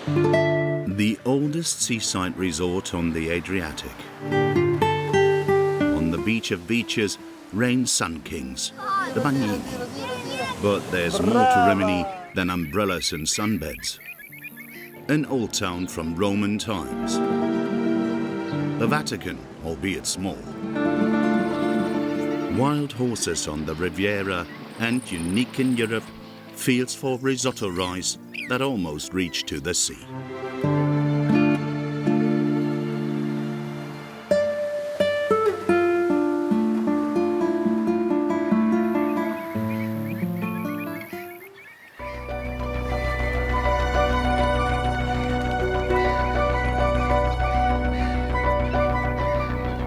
The oldest seaside resort on the Adriatic. On the beach of beaches reign sun kings, the Bagnini. But there's more to Rimini than umbrellas and sunbeds. An old town from Roman times. The Vatican, albeit small. Wild horses on the Riviera and, unique in Europe, fields for risotto rice that almost reach to the sea.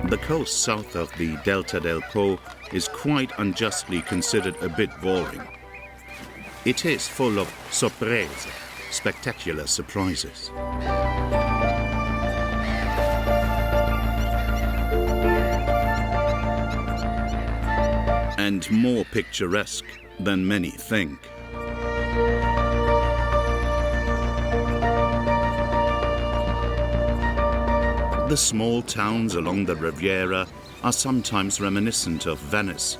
The coast south of the Delta del Po is quite unjustly considered a bit boring. It is full of sorprese, spectacular surprises. And more picturesque than many think. The small towns along the Riviera are sometimes reminiscent of Venice,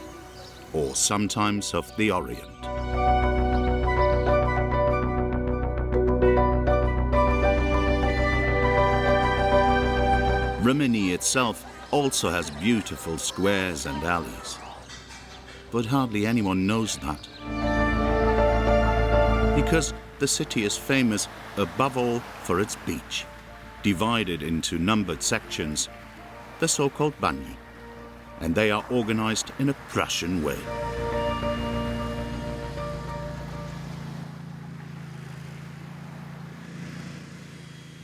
or sometimes of the Orient. Rimini itself also has beautiful squares and alleys, but hardly anyone knows that. Because the city is famous above all for its beach, divided into numbered sections, the so-called bagni, and they are organized in a Prussian way.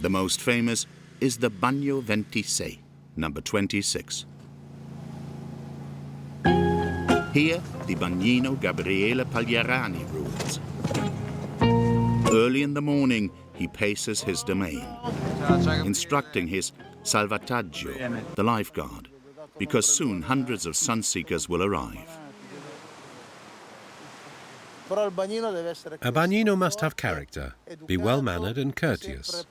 The most famous is the Bagno 26, number 26. Here, the bagnino Gabriele Pagliarani rules. Early in the morning, he paces his domain, instructing his salvataggio, the lifeguard, because soon hundreds of sunseekers will arrive. A bagnino must have character, be well-mannered and courteous,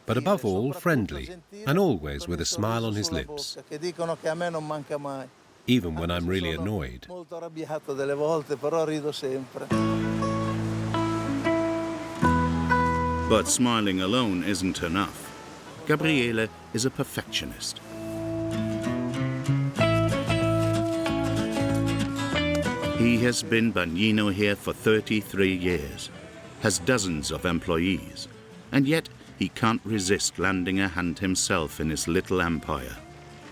but above all, friendly, and always with a smile on his lips, even when I'm really annoyed. But smiling alone isn't enough. Gabriele is a perfectionist. He has been bagnino here for 33 years, has dozens of employees, and yet he can't resist landing a hand himself in his little empire.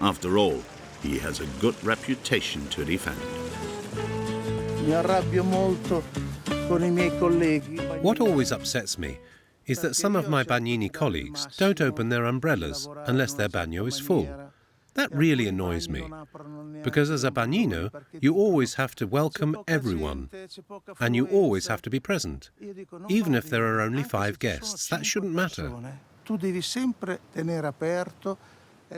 After all, he has a good reputation to defend. What always upsets me is that some of my bagnini colleagues don't open their umbrellas unless their bagno is full. That really annoys me, because as a bagnino, you always have to welcome everyone, and you always have to be present. Even if there are only 5 guests, that shouldn't matter.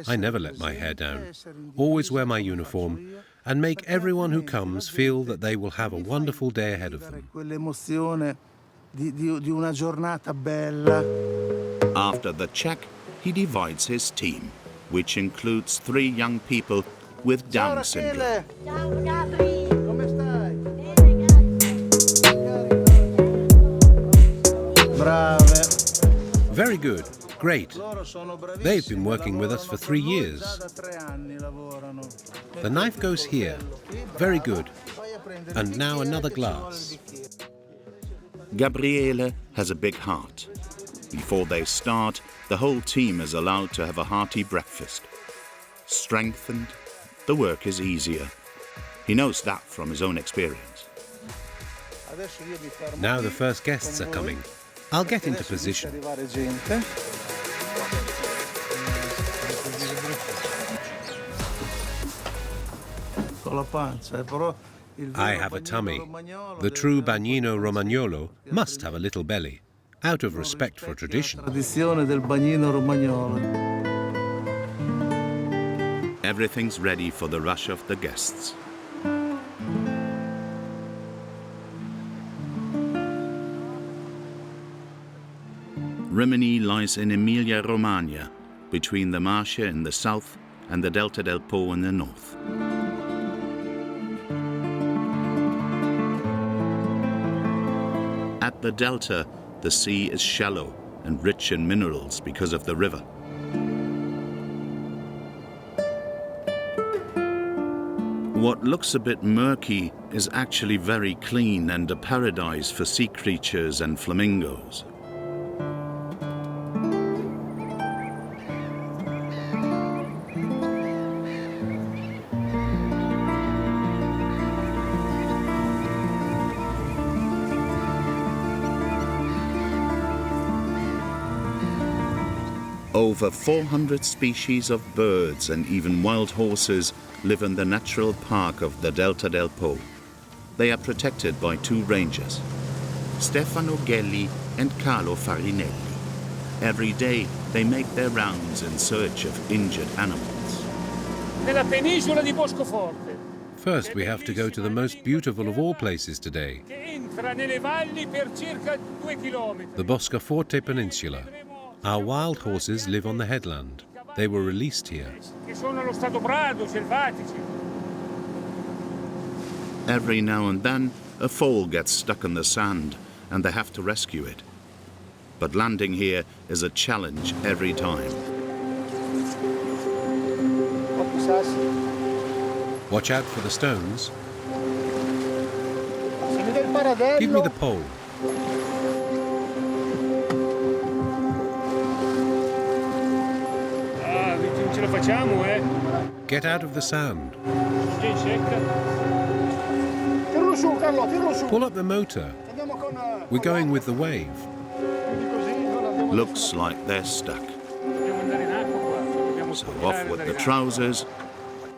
I never let my hair down, always wear my uniform, and make everyone who comes feel that they will have a wonderful day ahead of them. After the check, he divides his team, which includes 3 young people with Down syndrome. Very good, great. They've been working with us for 3 years. The knife goes here. Very good. And now another glass. Gabriele has a big heart. Before they start, the whole team is allowed to have a hearty breakfast. Strengthened, the work is easier. He knows that from his own experience. Now the first guests are coming. I'll get into position. I have a tummy. The true bagnino romagnolo must have a little belly, out of respect for tradition. Everything's ready for the rush of the guests. Rimini lies in Emilia-Romagna, between the Marche in the south and the Delta del Po in the north. At the delta, the sea is shallow and rich in minerals because of the river. What looks a bit murky is actually very clean and a paradise for sea creatures and flamingos. Over 400 species of birds and even wild horses live in the natural park of the Delta del Po. They are protected by two rangers, Stefano Gelli and Carlo Farinelli. Every day they make their rounds in search of injured animals. Nella penisola di Boscoforte. First, we have to go to the most beautiful of all places today, the Boscoforte Peninsula. Our wild horses live on the headland. They were released here. Every now and then, a foal gets stuck in the sand and they have to rescue it. But landing here is a challenge every time. Watch out for the stones. Give me the pole. Get out of the sand. Pull up the motor. We're going with the wave. Looks like they're stuck. So off with the trousers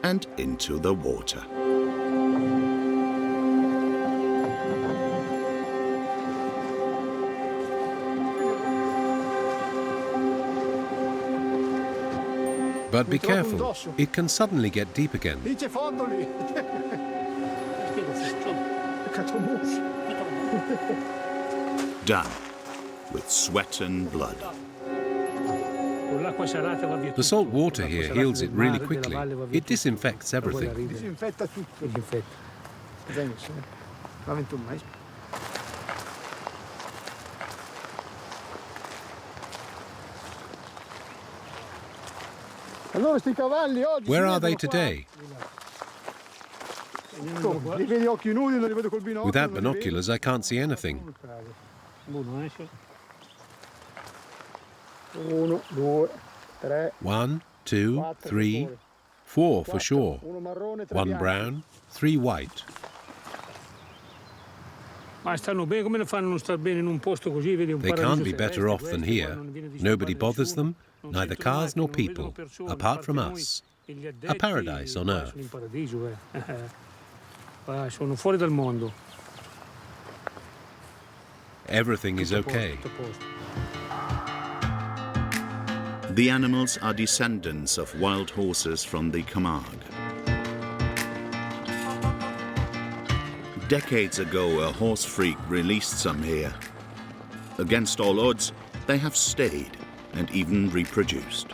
and into the water. But be careful, it can suddenly get deep again. Done, with sweat and blood. The salt water here heals it really quickly. It disinfects everything. Where are they today? Without binoculars, I can't see anything. 1, 2, 3, 4 for sure. 1 brown, 3 white. They can't be better off than here. Nobody bothers them, neither cars nor people, apart from us. A paradise on earth. Everything is okay. The animals are descendants of wild horses from the Camargue. Decades ago, a horse freak released some here. Against all odds, they have stayed and even reproduced.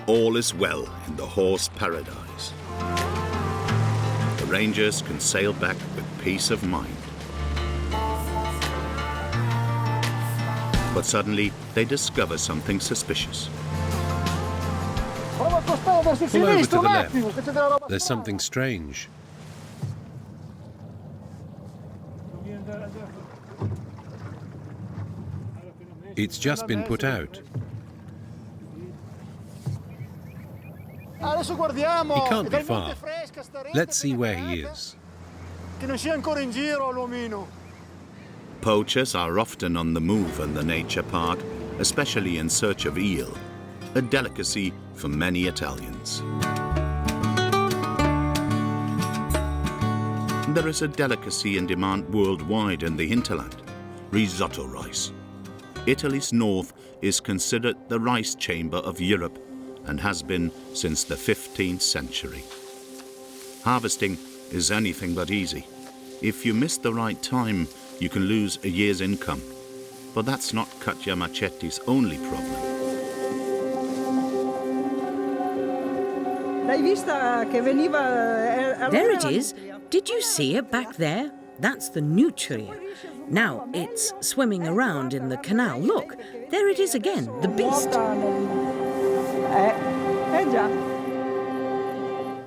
All is well in the horse paradise. The rangers can sail back with peace of mind. But suddenly, they discover something suspicious. Pull over to the left. There's something strange. It's just been put out. He can't be far. Let's see where he is. Poachers are often on the move in the nature park, especially in search of eel, a delicacy for many Italians. There is a delicacy in demand worldwide in the hinterland, risotto rice. Italy's north is considered the rice chamber of Europe and has been since the 15th century. Harvesting is anything but easy. If you miss the right time, you can lose a year's income. But that's not Katja Macetti's only problem. There it is. Did you see it back there? That's the nutria. Now it's swimming around in the canal. Look, there it is again, the beast.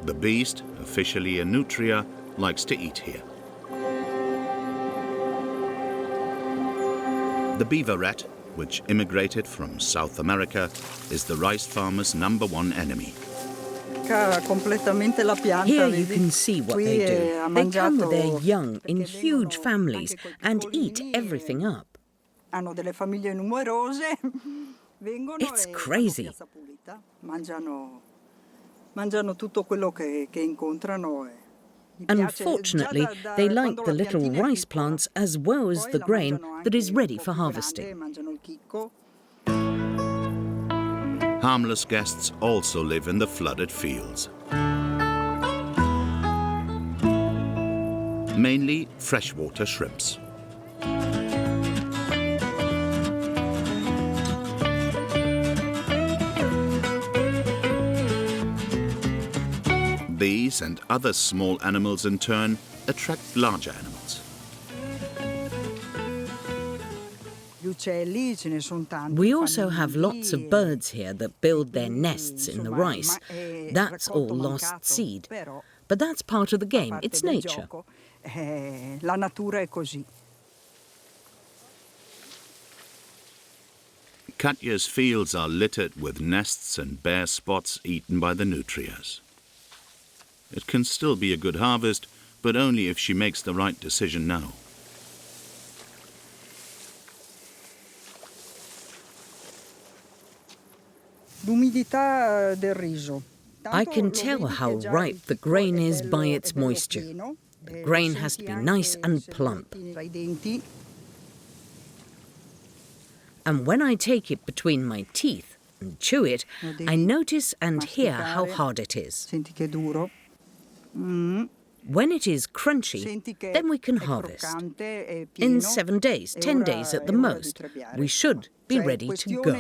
The beast, officially a nutria, likes to eat here. The beaver rat, which immigrated from South America, is the rice farmer's #1 enemy. Here you can see what they do. They come with their young in huge families and eat everything up. It's crazy. Unfortunately, they like the little rice plants as well as the grain that is ready for harvesting. Harmless guests also live in the flooded fields. Mainly freshwater shrimps. These and other small animals in turn attract larger animals. We also have lots of birds here that build their nests in the rice. That's all lost seed. But that's part of the game. It's nature. Katja's fields are littered with nests and bare spots eaten by the nutrias. It can still be a good harvest, but only if she makes the right decision now. I can tell how ripe the grain is by its moisture. The grain has to be nice and plump. And when I take it between my teeth and chew it, I notice and hear how hard it is. When it is crunchy, then we can harvest. In 7 days, 10 days at the most, we should be ready to go.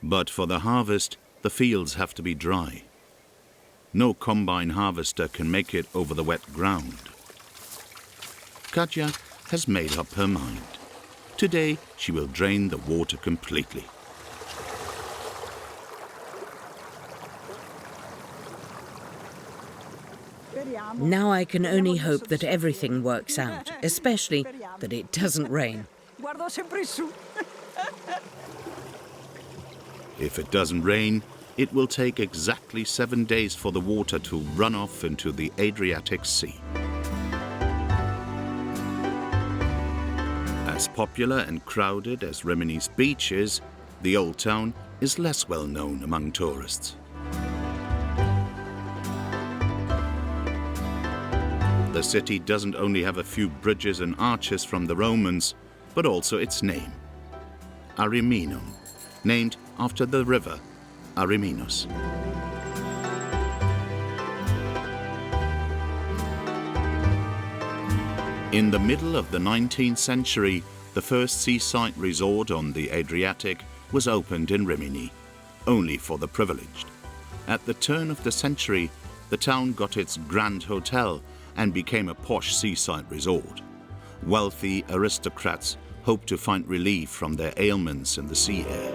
But for the harvest, the fields have to be dry. No combine harvester can make it over the wet ground. Katja has made up her mind. Today, she will drain the water completely. Now I can only hope that everything works out, especially that it doesn't rain. If it doesn't rain, it will take exactly 7 days for the water to run off into the Adriatic Sea. As popular and crowded as Rimini's beach is, the old town is less well known among tourists. The city doesn't only have a few bridges and arches from the Romans, but also its name, Ariminum, named after the river Ariminus. In the middle of the 19th century, the first seaside resort on the Adriatic was opened in Rimini, only for the privileged. At the turn of the century, the town got its Grand Hotel and became a posh seaside resort. Wealthy aristocrats hoped to find relief from their ailments in the sea air.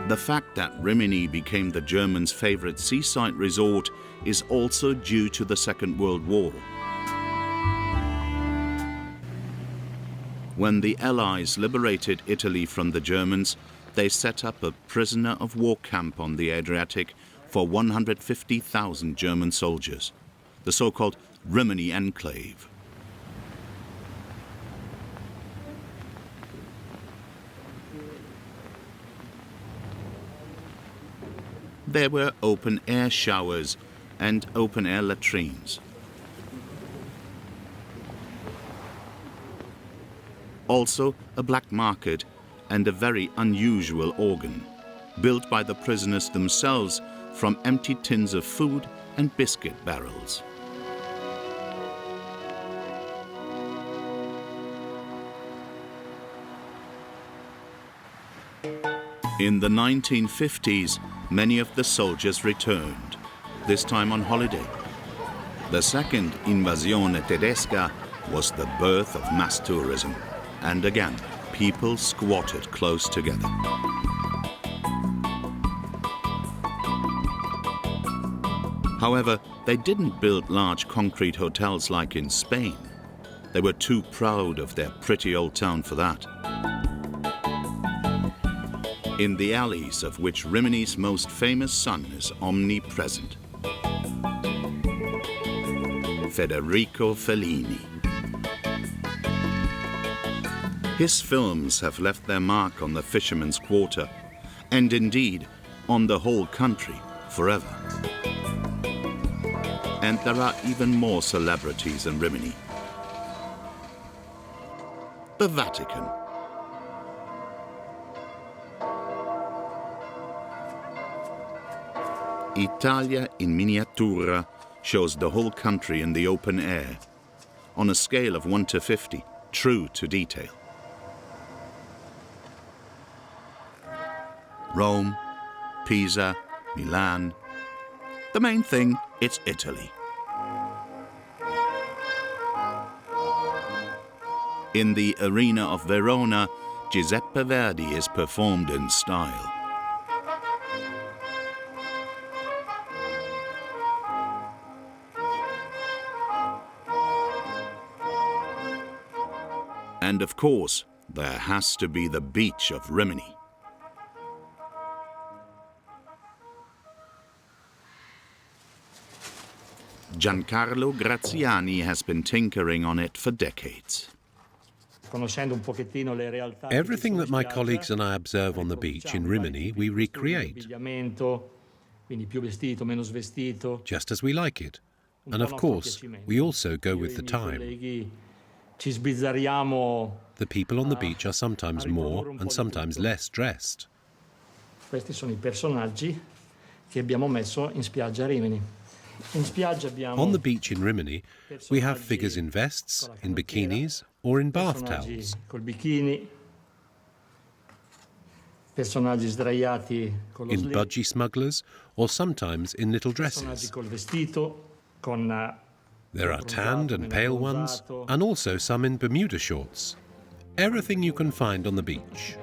The fact that Rimini became the Germans' favorite seaside resort is also due to the Second World War. When the Allies liberated Italy from the Germans, they set up a prisoner of war camp on the Adriatic for 150,000 German soldiers, the so-called Rimini Enclave. There were open-air showers and open-air latrines. Also a black market and a very unusual organ, built by the prisoners themselves from empty tins of food and biscuit barrels. In the 1950s, many of the soldiers returned, this time on holiday. The second Invasione Tedesca was the birth of mass tourism, and again, people squatted close together. However, they didn't build large concrete hotels like in Spain. They were too proud of their pretty old town for that. In the alleys of which Rimini's most famous son is omnipresent, Federico Fellini. His films have left their mark on the fisherman's quarter, and indeed on the whole country forever. And there are even more celebrities in Rimini. The Vatican. Italia in Miniatura shows the whole country in the open air, on a scale of 1 to 50, true to detail. Rome, Pisa, Milan. The main thing, it's Italy. In the arena of Verona, Giuseppe Verdi is performed in style. And of course, there has to be the beach of Rimini. Giancarlo Graziani has been tinkering on it for decades. Everything that my colleagues and I observe on the beach in Rimini, we recreate, just as we like it. And of course, we also go with the time. The people on the beach are sometimes more and sometimes less dressed. Questi sono I personaggi che abbiamo messo in spiaggia a Rimini. On the beach in Rimini, we have figures in vests, in bikinis, or in bath towels. Col bikini, personaggi sdraiati con lo In slip, budgie smugglers, or sometimes in little personaggi dresses. col vestito, con There are tanned and pale ones, and also some in Bermuda shorts. Everything you can find on the beach.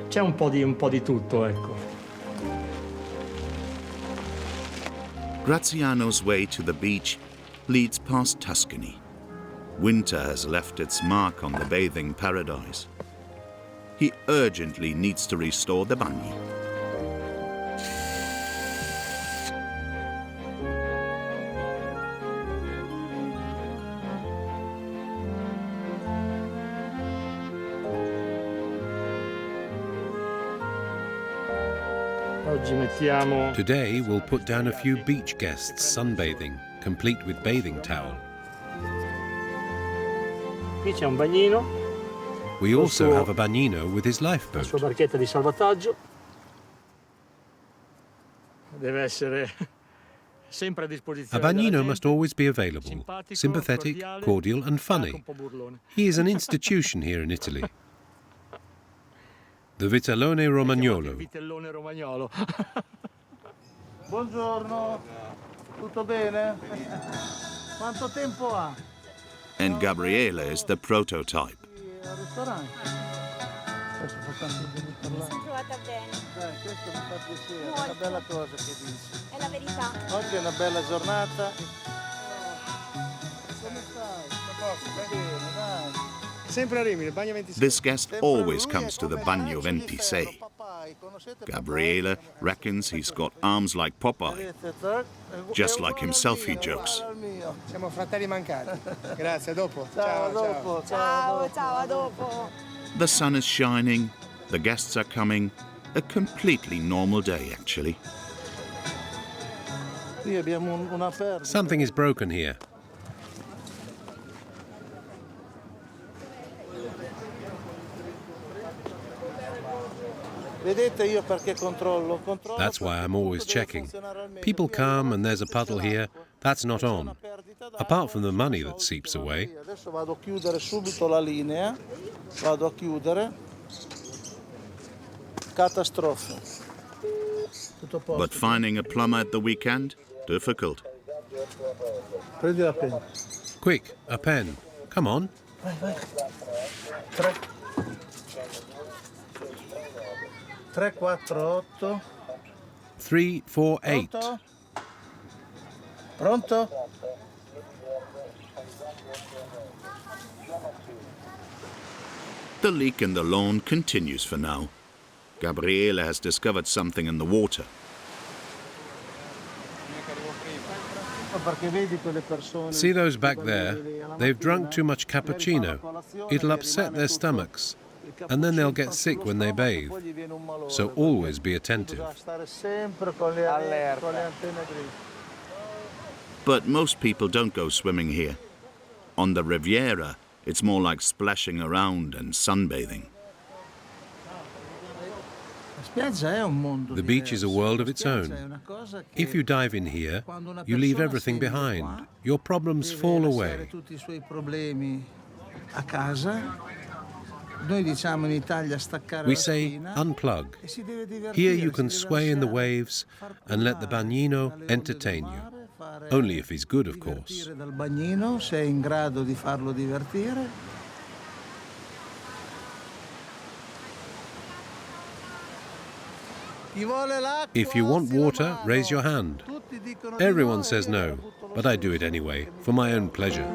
c'è un po' di tutto, ecco. Graziano's way to the beach leads past Tuscany. Winter has left its mark on the bathing paradise. He urgently needs to restore the bagni. Oggi mettiamo Today we'll put down a few beach guests sunbathing, complete with bathing towel. qui c'è un bagnino, We also have a bagnino with his la lifeboat. sua barchetta di salvataggio. Deve essere sempre a A disposizione bagnino della must gente. always be available, Simpatico, sympathetic, cordiale, cordial and anche funny. un po' burlone. He is an institution here in Italy. The Vitellone Romagnolo. Vitellone romagnolo. Buongiorno, tutto bene? Quanto tempo ha? And Gabriele is the prototype. Al ristorante? Questo fa tanto bene parlare. Sono trovata bene, Questo mi fa piacere, è Molto. una bella cosa che dici. è la verità. Oggi è una bella giornata. Come stai? Bene, dai. Sempre a Rimini, Bagno 26. This guest always comes to the Bagno 26. Gabriele reckons he's got arms like Popeye. Just like himself, he jokes. Siamo fratelli mancati. Grazie, a dopo. Ciao, dopo. Ciao, ciao, a dopo. The sun is shining, the guests are coming. A completely normal day, actually. Qui abbiamo una perdita. Something is broken here. Vedete io perché controllo? Controllo That's why perché I'm always tutto deve checking. funzionare al meglio. People Che come io and there's a puddle here. That's not c'è on. una perdita d'acqua, Apart from the money sono that soldi seeps che vanno away. via. Adesso vado a chiudere subito la linea. Vado a chiudere. Catastrofe. Tutto a posto. But finding a plumber at the weekend, difficult. Prendi la penna. Quick, a pen. Come on. Vai, vai. 3, 4, 8. 3, 4, 8. Pronto? Pronto? The leak in the lawn continues for now. Gabriele has discovered something in the water. Perché vedi quelle persone. See those back there? They've drunk too much cappuccino. It'll upset their stomachs, and then they'll get sick when they bathe. So always be attentive. Stare sempre con le antenne dritte. But most people don't go swimming here. On the Riviera, it's more like splashing around and sunbathing. The beach is a world of its own. If you dive in here, you leave everything behind. Your problems fall away. We say unplug. Here you can sway in the waves and let the bagnino entertain you. Only if he's good, of course. Sei in grado di farlo divertire. If you want water, raise your hand. Everyone says no, but I do it anyway, for my own pleasure.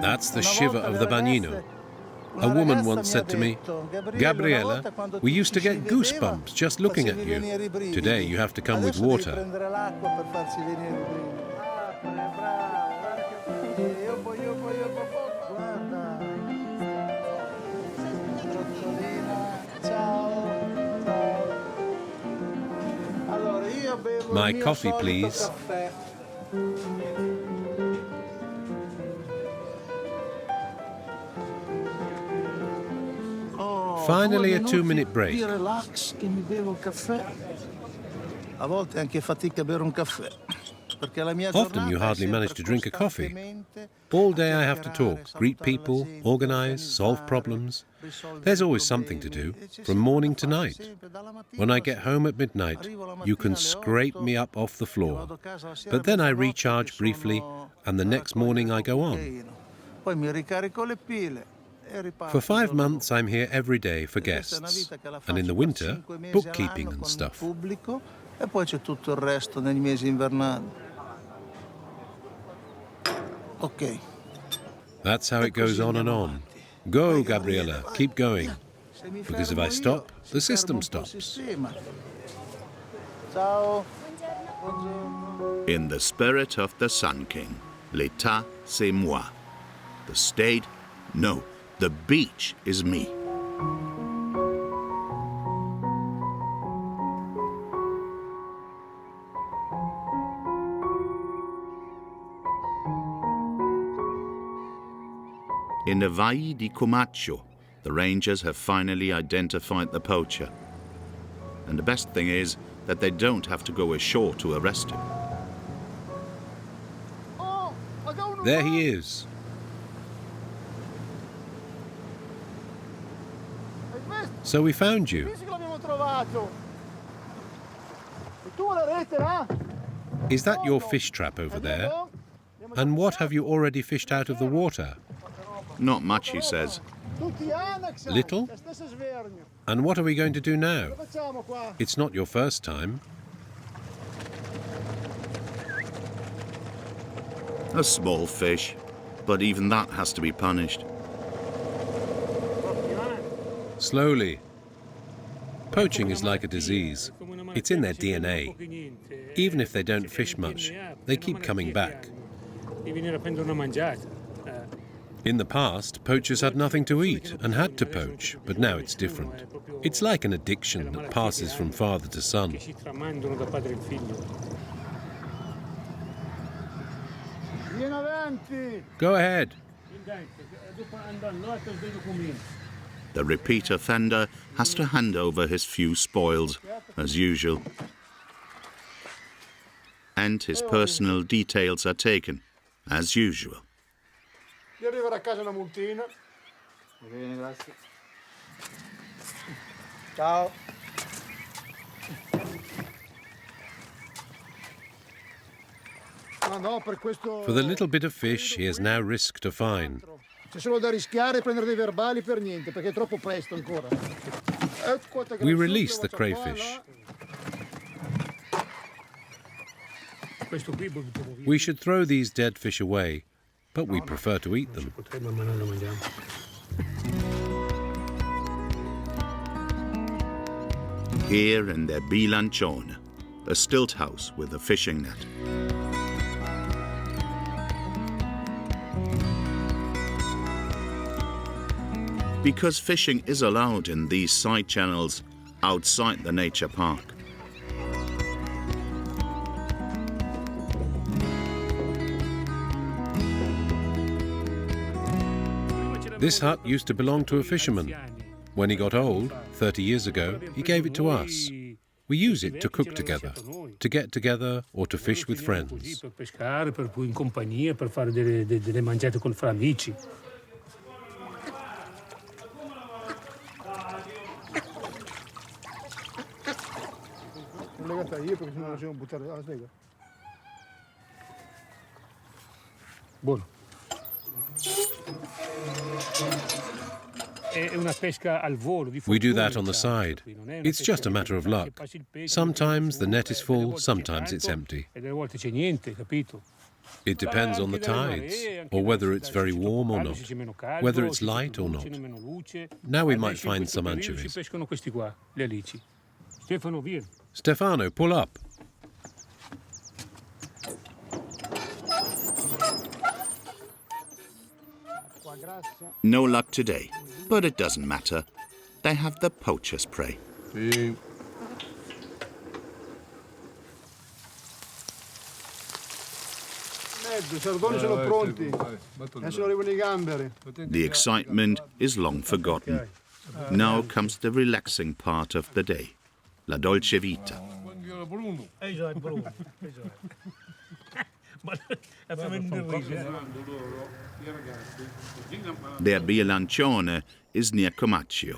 That's the shiver of the bagnino. A woman once said to me, "Gabriella, we used to get goosebumps just looking at you. Today you have to come with water." My coffee, please. Finally, a 2-minute break. Relax che mi bevo il caffè. A volte anche fatica a bere un caffè. Often you hardly manage to drink a coffee. All day I have to talk, greet people, organize, solve problems. There's always something to do, from morning to night. When I get home at midnight, you can scrape me up off the floor. But then I recharge briefly, and the next morning I go on. For 5 months I'm here every day for guests, and in the winter, bookkeeping and stuff. E poi c'è tutto il resto nei mesi invernali. Ok. That's how it goes on and on. Go, Gabriella, keep going. Because if I stop, the system stops. Ciao. In the spirit of the Sun King, l'état c'est moi. The state, no, the beach is me. In the Valle di Comacchio, the rangers have finally identified the poacher. And the best thing is that they don't have to go ashore to arrest him. There he is. So we found you. Is that your fish trap over there? And what have you already fished out of the water? Not much, he says. Little? And what are we going to do now? It's not your first time. A small fish, but even that has to be punished. Slowly. Poaching is like a disease. It's in their DNA. Even if they don't fish much, they keep coming back. In the past, poachers had nothing to eat and had to poach, but now it's different. It's like an addiction that passes from father to son. Go ahead. The repeat offender has to hand over his few spoils, as usual. And his personal details are taken, as usual. Gli arriverà a casa una multina. Bene, grazie. Ciao. For the little bit of fish, he has now risked a fine. C'è solo da rischiare e prendere dei verbali per niente, perché è troppo presto ancora. We release the crayfish. We should throw these dead fish away, but we prefer to eat them. Here in their bilancione, a stilt house with a fishing net. Because fishing is allowed in these side channels outside the nature park. This hut used to belong to a fisherman. When he got old, 30 years ago, he gave it to us. We use it to cook together, to get together or to fish with friends. Buono. We do that on the side. It's just a matter of luck. Sometimes the net is full, sometimes it's empty. It depends on the tides, or whether it's very warm or not, whether it's light or not. Now we might find some anchovies. Stefano, pull up. No luck today, but it doesn't matter. They have the poacher's prey. Sì. I sardoni sono pronti. Adesso arrivano I gamberi. The excitement is long forgotten. Now comes the relaxing part of the day, la dolce vita. Their bilancione is near Comacchio,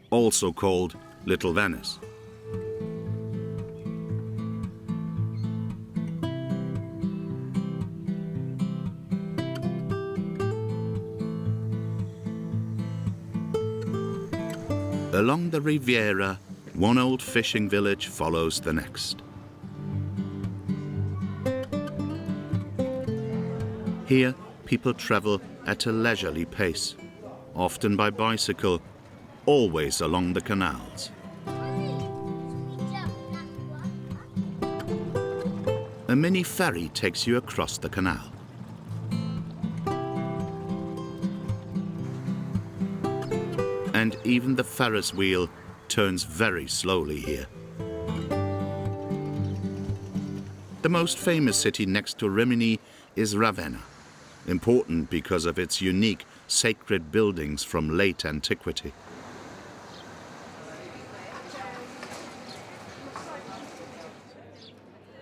also called Little Venice. Along the Riviera, one old fishing village follows the next. Here, people travel at a leisurely pace, often by bicycle, always along the canals. A mini ferry takes you across the canal. And even the Ferris wheel turns very slowly here. The most famous city next to Rimini is Ravenna, important because of its unique sacred buildings from late antiquity.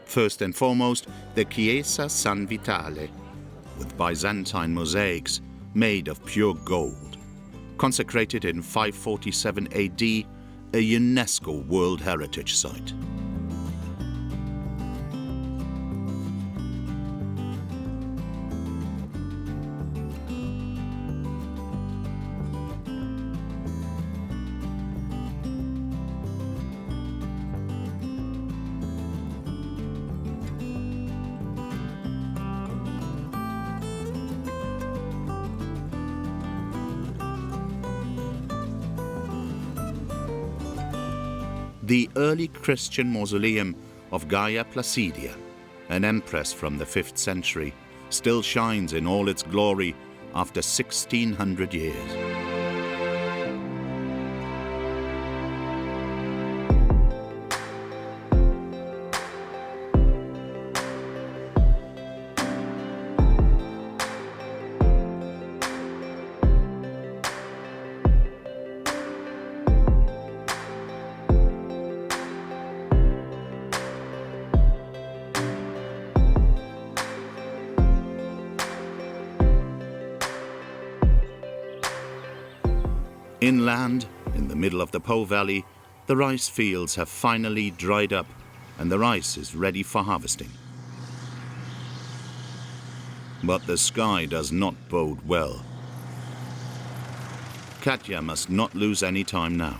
First and foremost, the Chiesa San Vitale, with Byzantine mosaics made of pure gold, consecrated in 547 AD, a UNESCO World Heritage Site. the early Christian mausoleum of Gaia Placidia, an empress from the 5th century, still shines in all its glory after 1600 years. Inland, in the middle of the Po Valley, the rice fields have finally dried up and the rice is ready for harvesting. But the sky does not bode well. Katja must not lose any time now.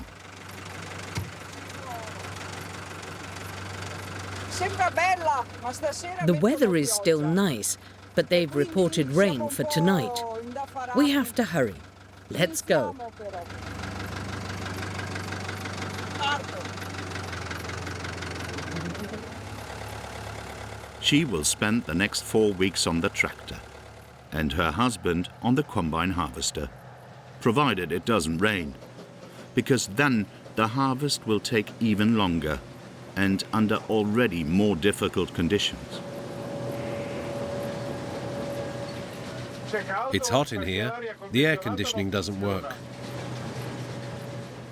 The weather is still nice, but they've reported rain for tonight. We have to hurry. Let's go. She will spend the next 4 weeks on the tractor and her husband on the combine harvester, provided it doesn't rain, because then the harvest will take even longer and under already more difficult conditions. It's hot in here. The air conditioning doesn't work.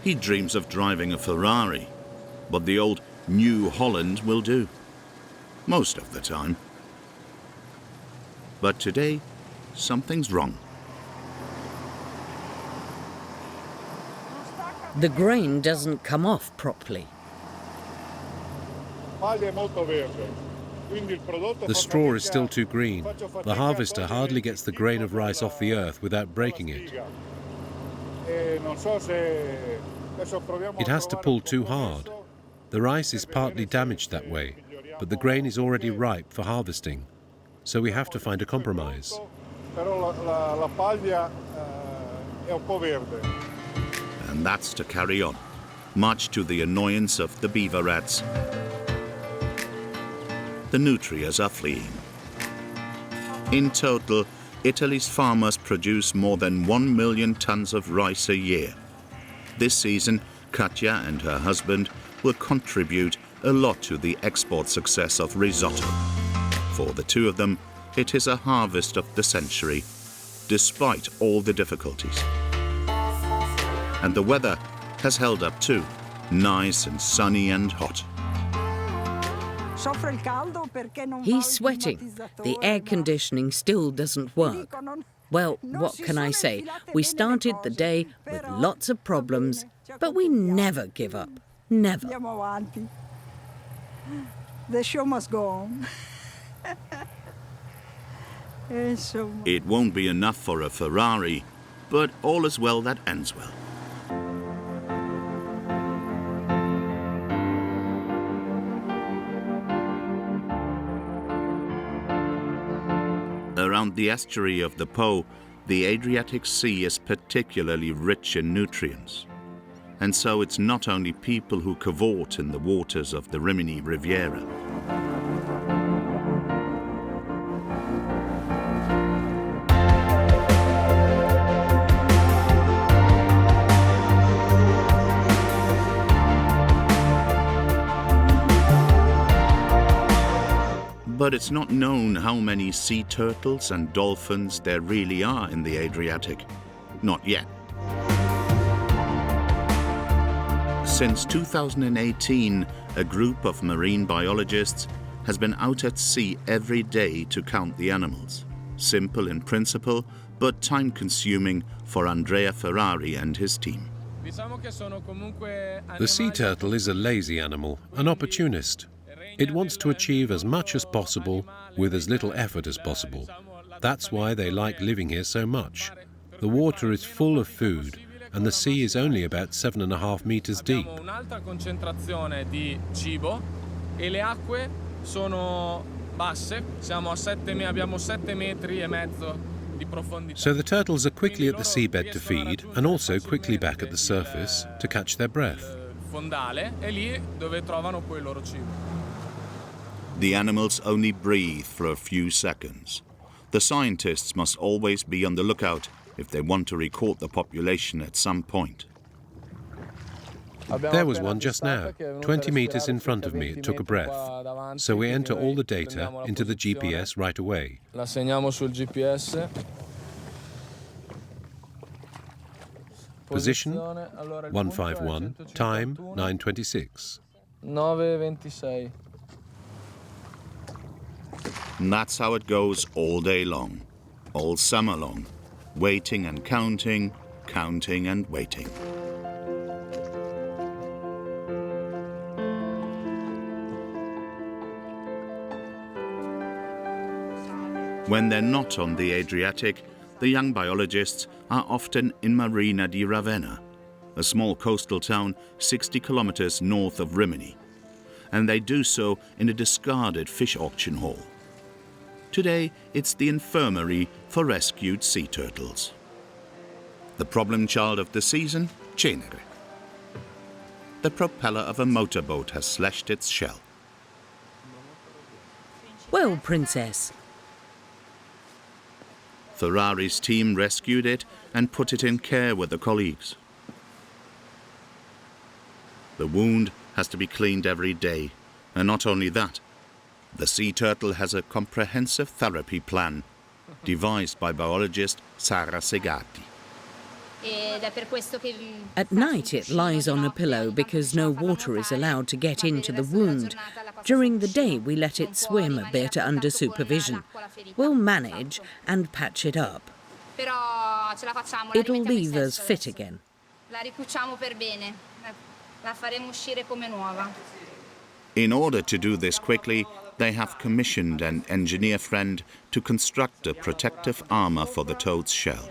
He dreams of driving a Ferrari, but the old New Holland will do. Most of the time. But today, something's wrong. The grain doesn't come off properly. The straw is still too green. The harvester hardly gets the grain of rice off the earth without breaking it. It has to pull too hard. The rice is partly damaged that way, but the grain is already ripe for harvesting, so we have to find a compromise. And that's to carry on, much to the annoyance of the beaver rats. The nutrias are fleeing. In total, Italy's farmers produce more than 1 million tons of rice a year. This season, Katja and her husband will contribute a lot to the export success of risotto. For the two of them, it is a harvest of the century, despite all the difficulties. And the weather has held up too, nice and sunny and hot. He's sweating. The air conditioning still doesn't work. Well, what can I say? We started the day with lots of problems, but we never give up. Never. The show must go on. It won't be enough for a Ferrari, but all is well that ends well. Around the estuary of the Po, the Adriatic Sea is particularly rich in nutrients. And so it's not only people who cavort in the waters of the Rimini Riviera. But it's not known how many sea turtles and dolphins there really are in the Adriatic. Not yet. Since 2018, a group of marine biologists has been out at sea every day to count the animals. Simple in principle, but time-consuming for Andrea Ferrari and his team. The sea turtle is a lazy animal, an opportunist. It wants to achieve as much as possible with as little effort as possible. That's why they like living here so much. The water is full of food, and the sea is only about 7.5 meters deep. So the turtles are quickly at the seabed to feed, and also quickly back at the surface to catch their breath. fondale, è lì dove trovano poi il loro cibo. The animals only breathe for a few seconds. The scientists must always be on the lookout if they want to record the population at some point. There was one just now. 20 meters in front of me, it took a breath. So we enter all the data into the GPS right away. La segniamo sul GPS. Position 151, time 9:26. 9:26. And that's how it goes all day long, all summer long, waiting and counting, counting and waiting. When they're not on the Adriatic, the young biologists are often in Marina di Ravenna, a small coastal town 60 kilometers north of Rimini, and they do so in a discarded fish auction hall. Today, it's the infirmary for rescued sea turtles. The problem child of the season, Cenere. The propeller of a motorboat has slashed its shell. Well, Princess, Ferrari's team rescued it and put it in care with the colleagues. The wound has to be cleaned every day, and not only that, the sea turtle has a comprehensive therapy plan devised by biologist Sara Segatti. at night it lies on a pillow because no water is allowed to get into the wound. During the day we let it swim a bit under supervision. We'll manage and patch it up. It'll leave us fit again. In order to do this quickly, they have commissioned an engineer friend to construct a protective armor for the toad's shell.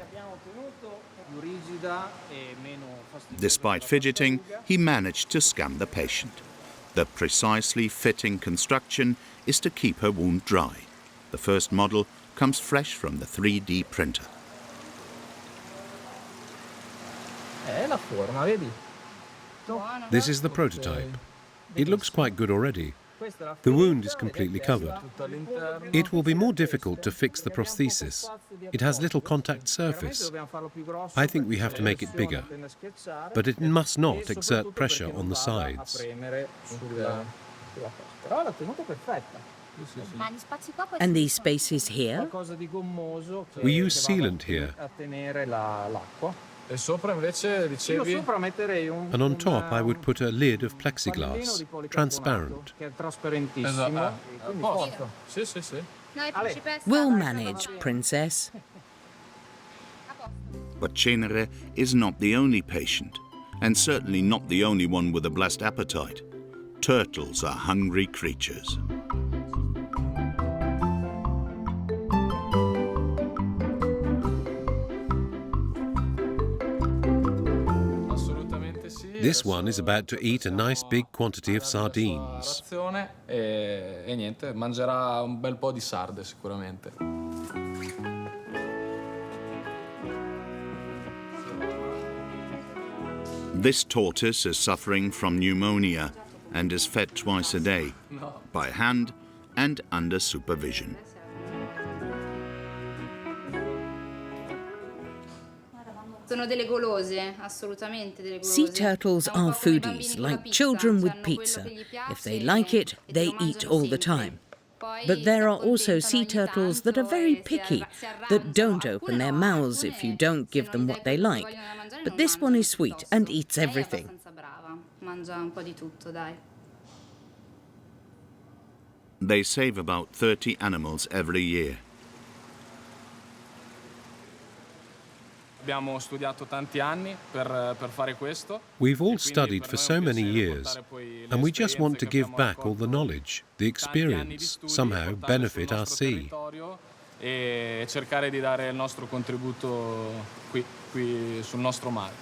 Despite fidgeting, he managed to scam the patient. The precisely fitting construction is to keep her wound dry. The first model comes fresh from the 3D printer. This is the prototype. It looks quite good already. The wound is completely covered. It will be more difficult to fix the prosthesis. It has little contact surface. I think we have to make it bigger, but it must not exert pressure on the sides. And these spaces here? We use sealant here. And on top I would put a lid of plexiglass, transparent. We'll manage, Princess. But Cenere is not the only patient, and certainly not the only one with a blessed appetite. Turtles are hungry creatures. This one is about to eat a nice big quantity of sardines. E niente, mangerà un bel po' di sarde sicuramente. This tortoise is suffering from pneumonia and is fed twice a day, by hand and under supervision. Sea turtles are foodies, like children with pizza. If they like it, they eat all the time. But there are also sea turtles that are very picky, that don't open their mouths if you don't give them what they like. But this one is sweet and eats everything. They save about 30 animals every year. We've all studied for so many years, and we just want to give back all the knowledge, the experience, somehow benefit our sea. E cercare di dare il nostro contributo qui sul nostro mare.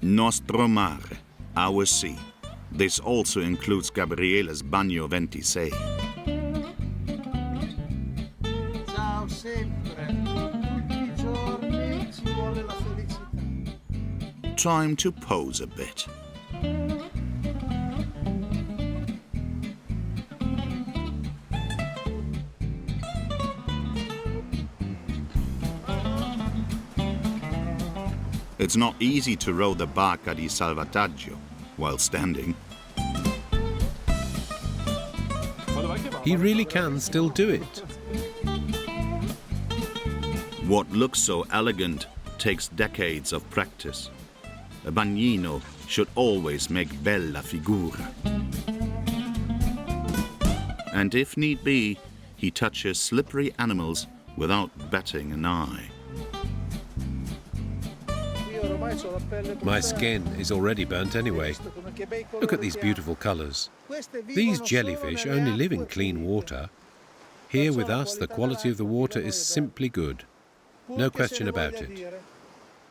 Nostro mare, our sea. This also includes Gabriele's Bagno 26. Ciao sempre. Giorni ci vuole la felicità. Time to pose a bit. It's not easy to row the barca di salvataggio while standing. He really can still do it. What looks so elegant takes decades of practice. A bagnino should always make bella figura. And if need be, he touches slippery animals without batting an eye. My skin is already burnt anyway. Look at these beautiful colours. These jellyfish only live in clean water. Here with us, the quality of the water is simply good. No question about it.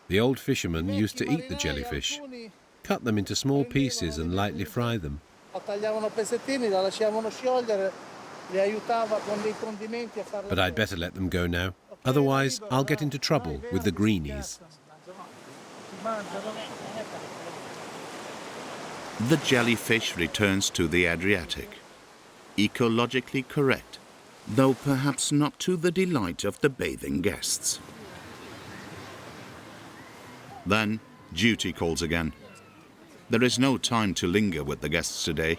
The old fishermen used to eat the jellyfish, cut them into small pieces and lightly fry them. But I'd better let them go now. Otherwise, I'll get into trouble with the greenies. The jellyfish returns to the Adriatic. Ecologically correct, though perhaps not to the delight of the bathing guests. Then duty calls again. There is no time to linger with the guests today.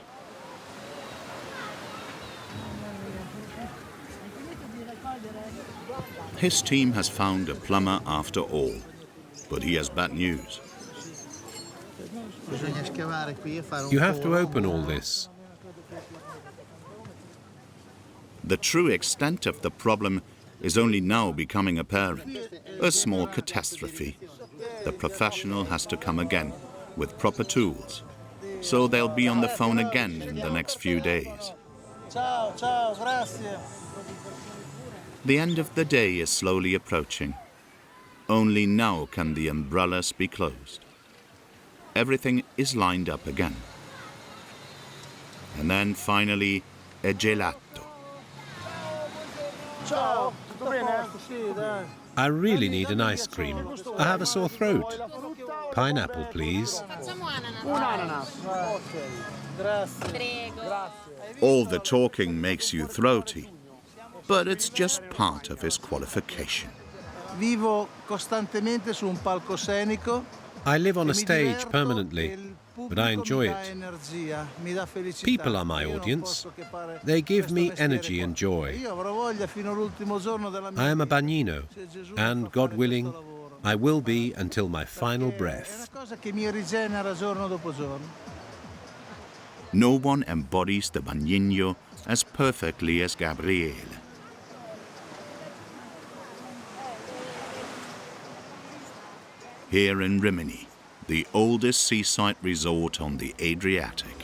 His team has found a plumber after all, but he has bad news. You have to open all this. The true extent of the problem is only now becoming apparent. A small catastrophe. The professional has to come again with proper tools, so they'll be on the phone again in the next few days. The end of the day is slowly approaching. Only now can the umbrellas be closed. Everything is lined up again. And then finally, a gelato. I really need an ice cream. I have a sore throat. Pineapple, please. All the talking makes you throaty, but it's just part of his qualification. Vivo costantemente su un palcoscenico. I live on a stage permanently, but I enjoy it. People are my audience. They give me energy and joy. I am a bagnino, and God willing, I will be until my final breath. No one embodies the bagnino as perfectly as Gabriele. Here in Rimini, the oldest seaside resort on the Adriatic.